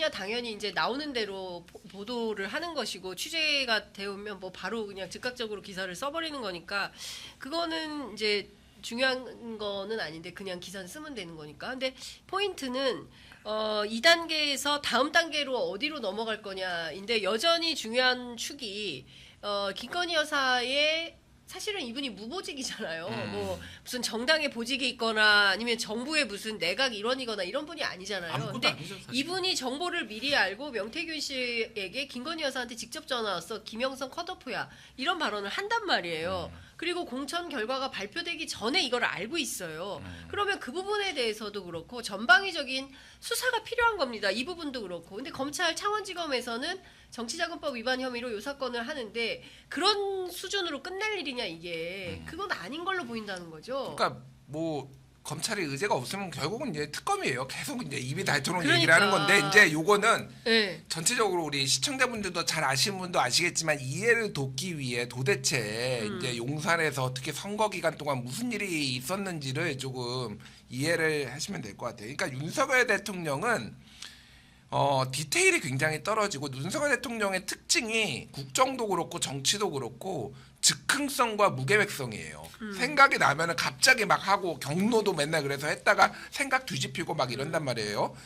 나오느냐 당연히 이제 나오는 대로 보도를 하는 것이고 취재가 되면 뭐 바로 그냥 즉각적으로 기사를 써버리는 거니까 그거는 이제 중요한 거는 아닌데 그냥 기사는 쓰면 되는 거니까. 근데 포인트는 2단계에서 다음 단계로 어디로 넘어갈 거냐인데 여전히 중요한 축이 김건희 여사의 사실은 이분이 무보직이잖아요. 뭐 무슨 정당의 보직이 있거나 아니면 정부의 무슨 내각 일원이거나 이런 분이 아니잖아요. 근데 아니죠, 이분이 정보를 미리 알고 명태균 씨에게 김건희 여사한테 직접 전화 와서 김영선 컷오프야 이런 발언을 한단 말이에요. 그리고 공천 결과가 발표되기 전에 이걸 알고 있어요. 그러면 그 부분에 대해서도 그렇고 전방위적인 수사가 필요한 겁니다. 이 부분도 그렇고. 근데 검찰 창원지검에서는 정치자금법 위반 혐의로 요사건을 하는데 그런 수준으로 끝낼 일이냐 이게. 그건 아닌 걸로 보인다는 거죠. 그러니까 뭐 검찰의 의제가 없으면 결국은 이제 특검이에요. 계속 이제 입이 닳도록 그러니까. 얘기를 하는 건데 이제 요거는 네. 전체적으로 우리 시청자분들도 잘 아시는 분도 아시겠지만 이해를 돕기 위해 도대체 이제 용산에서 어떻게 선거 기간 동안 무슨 일이 있었는지를 조금 이해를 하시면 될 것 같아요. 그러니까 윤석열 대통령은 디테일이 굉장히 떨어지고 윤석열 대통령의 특징이 국정도 그렇고 정치도 그렇고 즉흥성과 무계획성이에요. 생각이 나면은 갑자기 막 하고 경로도 맨날 그래서 했다가 생각 뒤집히고 막 이런단 말이에요.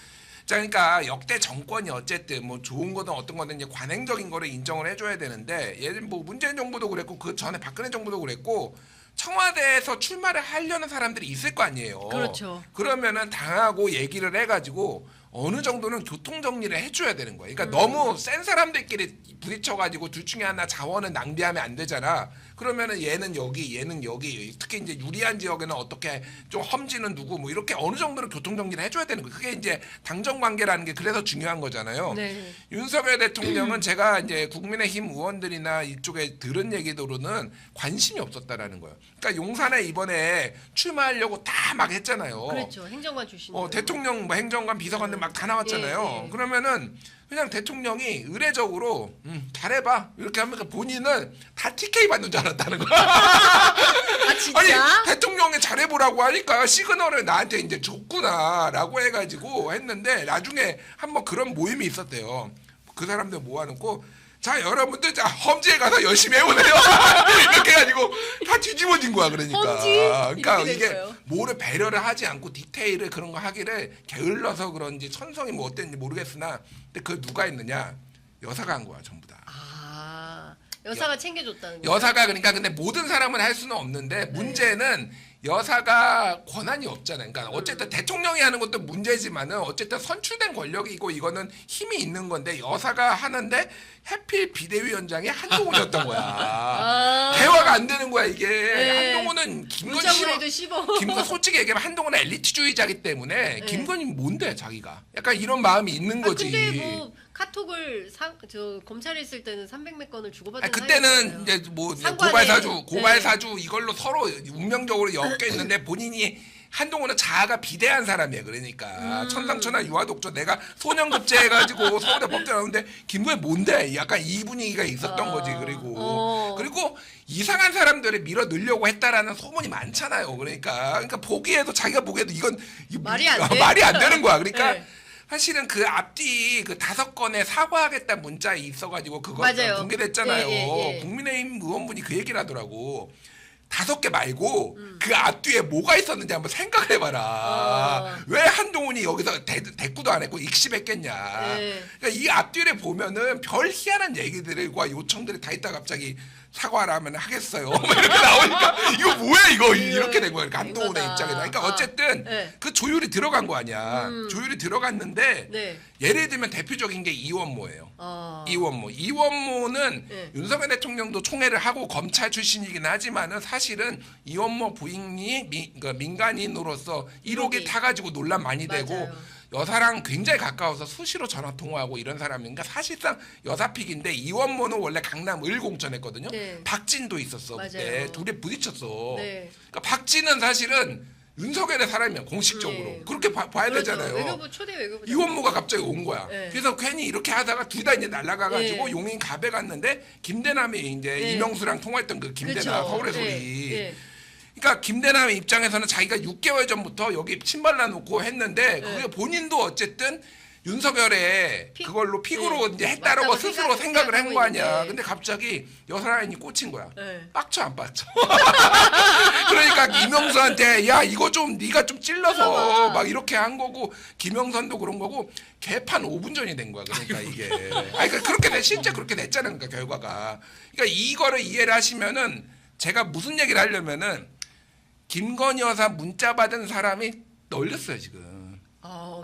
자, 그러니까 역대 정권이 어쨌든 뭐 좋은 거든 어떤 거든 이제 관행적인 거를 인정을 해줘야 되는데 예를 뭐 문재인 정부도 그랬고 그 전에 박근혜 정부도 그랬고 청와대에서 출마를 하려는 사람들이 있을 거 아니에요. 그렇죠. 그러면은 당하고 얘기를 해가지고 어느 정도는 교통 정리를 해줘야 되는 거예요. 그러니까 너무 센 사람들끼리 부딪혀가지고 둘 중에 하나 자원을 낭비하면 안 되잖아. 그러면은 얘는 여기, 얘는 여기. 특히 이제 유리한 지역에는 어떻게 좀 험지는 누구 뭐 이렇게 어느 정도는 교통 정리를 해줘야 되는 거예요. 그게 이제 당정 관계라는 게 그래서 중요한 거잖아요. 네. 윤석열 대통령은 제가 이제 국민의힘 의원들이나 이쪽에 들은 얘기로는 관심이 없었다라는 거예요. 그러니까 용산에 이번에 출마하려고 다 막 했잖아요. 그렇죠. 행정관 출신. 대통령 뭐 행정관 비서관들 막 다 나왔잖아요. 예. 그러면은 그냥 대통령이 의례적으로 잘해봐 이렇게 하면서 본인은 다 TK 받는 줄 알았다는 거야. 아 진짜? 아니 대통령이 잘해보라고 하니까 시그널을 나한테 이제 줬구나라고 해가지고 했는데 나중에 한번 그런 모임이 있었대요. 그 사람들 모아놓고 자 여러분들 자 험지에 가서 열심히 해보세요. 이렇게 해가지고 다 뒤집어진 거야. 그러니까. 험지? 그러니까 이렇게 이게 됐어요. 뭐를 배려를 하지 않고 디테일을 그런 거 하기를 게을러서 그런지 천성이 뭐 어땠는지 모르겠으나 근데 그 누가 했느냐 여사가 한 거야 전부 다. 아 여사가 챙겨줬다는 거. 여사가 그러니까 근데 모든 사람은 할 수는 없는데 문제는 여사가 권한이 없잖아요. 그러니까 어쨌든 대통령이 하는 것도 문제지만은 어쨌든 선출된 권력이고 이거는 힘이 있는 건데 여사가 하는데 해필 비대위원장이 한동훈이었던 거야. 대화가 안 되는 거야 이게. 네. 한동훈은 김건희 문자보내도 씹어. 김건 솔직히 얘기하면 한동훈은 엘리트주의자기 때문에 김건희 뭔데 자기가 약간 이런 마음이 있는 거지. 근데 뭐 카톡을 저 검찰에 있을 때는 300몇 건을 주고받은 그때는 사이였잖아요. 이제 뭐 상관에, 고발 사주 이걸로 서로 운명적으로 엮여 있는데 본인이 한동훈은 자아가 비대한 사람이야. 그러니까 천상천하 유아독조 내가 소년급제 해가지고 서울에 법대 나오는데 김구혜 뭔데? 약간 이 분위기가 있었던 거지. 그리고 이상한 사람들을 밀어 넣으려고 했다라는 소문이 많잖아요. 그러니까 보기에도 자기가 보기에도 이건 말이 안 돼. 말이 안 되는 거야. 그러니까 네. 사실은 그 앞뒤 그 5건에 사과하겠다 문자 있어가지고 그거 맞아요. 공개됐잖아요. 예. 국민의힘 의원분이 그 얘기를 하더라고. 5개 말고 그 앞뒤에 뭐가 있었는지 한번 생각을 해봐라. 왜 한동훈이 여기서 대꾸도 안 했고 익십했겠냐. 네. 그러니까 이 앞뒤를 보면은 별 희한한 얘기들과 요청들이 다 있다 갑자기 사과하라면 하겠어요. 이렇게 나오니까 이거 뭐야 이거 이렇게 된 거야. 한동훈의 입장에서. 그러니까 어쨌든 네. 그 조율이 들어간 거 아니야. 조율이 들어갔는데 네. 예를 들면 대표적인 게 이원모예요. 이원모. 이원모는 네. 윤석열 대통령도 총애를 하고 검찰 출신이긴 하지만은 사실은 이원모 부인이 그러니까 민간인으로서 1호기 타가지고 논란 많이 되고 맞아요. 여사랑 굉장히 가까워서 수시로 전화 통화하고 이런 사람인가 사실상 여사픽인데 이원모는 원래 강남 을공천했거든요. 네. 박진도 있었어. 그때 맞아요. 둘이 부딪혔어. 네. 그러니까 박진은 사실은 윤석열의 사람이야 공식적으로. 네. 그렇게 봐야 그렇죠. 되잖아요. 외교부 초대 외교부. 이원모가 갑자기 온 거야. 네. 그래서 괜히 이렇게 하다가 둘 다 이제 날아가가지고 네. 용인 갑에 갔는데 김대남이 이제 네. 이명수랑 통화했던 그 김대남 그렇죠. 서울의 네. 소리. 네. 그러니까 김대남의 입장에서는 자기가 6개월 전부터 여기 침발라 놓고 했는데 그게 본인도 어쨌든 윤석열의 그걸로 픽으로 네. 이제 했다라고 맞다고 스스로 생각을 한 거 아니야. 있는데. 근데 갑자기 여사라인이 꽂힌 거야. 네. 빡쳐 안 빡쳐? 그러니까 김영선한테 야 이거 좀 네가 좀 찔러서 그러나. 막 이렇게 한 거고 김영선도 그런 거고 개판 5분 전이 된 거야. 그러니까 이게 아니 그렇게 실제 그렇게 됐잖아. 그러니까 결과가. 그러니까 이거를 이해를 하시면은 제가 무슨 얘기를 하려면은 김건희 여사 문자 받은 사람이 널렸어요 지금.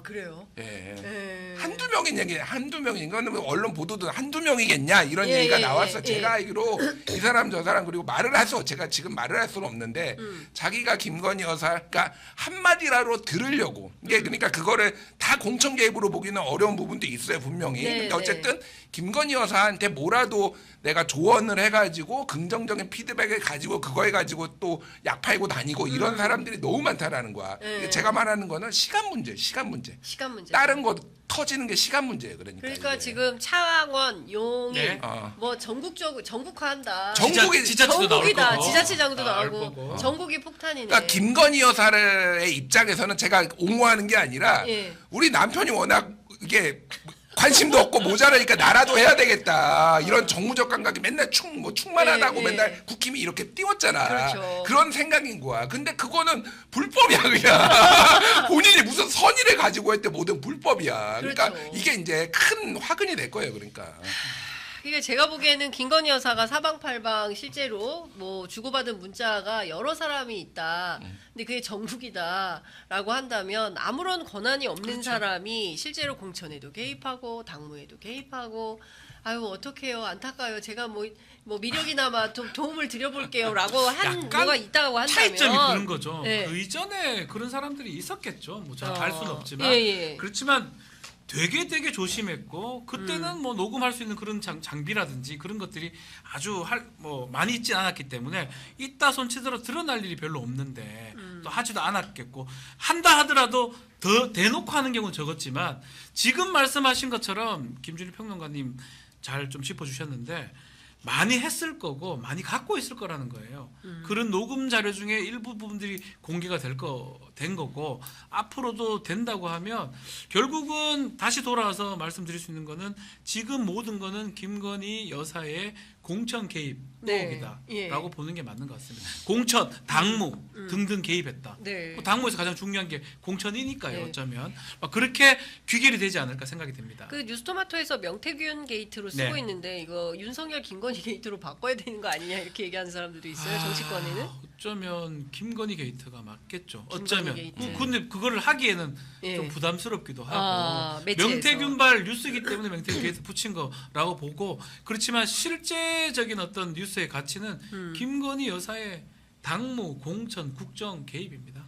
그래요. 예. 예. 한두 명인 얘기, 한두 명인 거는 언론 보도도 한두 명이겠냐 이런 예, 얘기가 예, 나왔어. 예, 제가 예. 알기로 이 사람 저 사람 그리고 말을 해서 제가 지금 말을 할 수는 없는데 자기가 김건희 여사 그러니까 한마디라도 들으려고 이게 그러니까 그거를 다 공천 개입으로 보기는 어려운 부분도 있어요 분명히. 네, 근데 어쨌든 김건희 여사한테 뭐라도 내가 조언을 해가지고 긍정적인 피드백을 가지고 그거 해가지고 또 약 팔고 다니고 이런 사람들이 너무 많다라는 거야. 네. 제가 말하는 거는 시간 문제, 시간 문제. 시간 문제. 다른 거 터지는 게 시간 문제예요. 그러니까. 그러니까 이게. 지금 창원, 용인 네. 뭐 전국화한다. 전국이 지자체도 나올 전국이다. 거고. 지자체장도 나올 나오고 거고. 전국이 폭탄이네. 그러니까 김건희 여사의 입장에서는 제가 옹호하는 게 아니라 예. 우리 남편이 워낙 이게 관심도 없고 모자라니까 나라도 해야 되겠다 이런 정무적 감각이 맨날 충만하다고 예, 예. 맨날 국힘이 이렇게 띄웠잖아. 그렇죠. 그런 생각인 거야. 근데 그거는 불법이야 그냥. 본인이 무슨 선의를 가지고 했대 모든 불법이야. 그러니까 그렇죠. 이게 이제 큰 화근이 될 거예요. 그러니까. 이게 제가 보기에는 김건희 여사가 사방팔방 실제로 뭐 주고받은 문자가 여러 사람이 있다. 근데 그게 전국이다라고 한다면 아무런 권한이 없는 그렇죠. 사람이 실제로 공천에도 개입하고 당무에도 개입하고 아유 어떡해요 안타까워요. 제가 뭐 미력이나마 좀 도움을 드려볼게요라고 한 약간 뭐가 있다고 한다면 차이점이 그런 거죠. 네. 그 이전에 그런 사람들이 있었겠죠. 뭐 잘 알 수는 없지만 예, 예. 그렇지만 되게 조심했고 그때는 뭐 녹음할 수 있는 그런 장비라든지 그런 것들이 아주 뭐 많이 있지 않았기 때문에 있다 손치더라도 드러날 일이 별로 없는데 또 하지도 않았겠고 한다 하더라도 더 대놓고 하는 경우는 적었지만 지금 말씀하신 것처럼 김준일 평론가님 잘 좀 짚어주셨는데 많이 했을 거고 많이 갖고 있을 거라는 거예요. 그런 녹음 자료 중에 일부 부분들이 공개가 된 거고 앞으로도 된다고 하면 결국은 다시 돌아와서 말씀드릴 수 있는 거는 지금 모든 거는 김건희 여사의 공천 개입 네. 의혹이다라고 예. 보는 게 맞는 것 같습니다. 공천, 당무 등등 개입했다. 네. 뭐 당무에서 가장 중요한 게 공천이니까요. 네. 어쩌면 그렇게 귀결이 되지 않을까 생각이 됩니다. 그 뉴스토마토에서 명태균 게이트로 쓰고 네. 있는데 이거 윤석열 김건희 게이트로 바꿔야 되는 거 아니냐 이렇게 얘기하는 사람들도 있어요. 정치권에는. 어쩌면 김건희 게이트가 맞겠죠. 김건희 어쩌면. 게이트. 근데 그거를 하기에는 예. 좀 부담스럽기도 하고. 매체에서. 명태균발 뉴스이기 때문에 명태균 게이트 붙인 거라고 보고 그렇지만 실제적인 어떤 뉴스의 가치는 김건희 여사의 당무, 공천, 국정 개입입니다.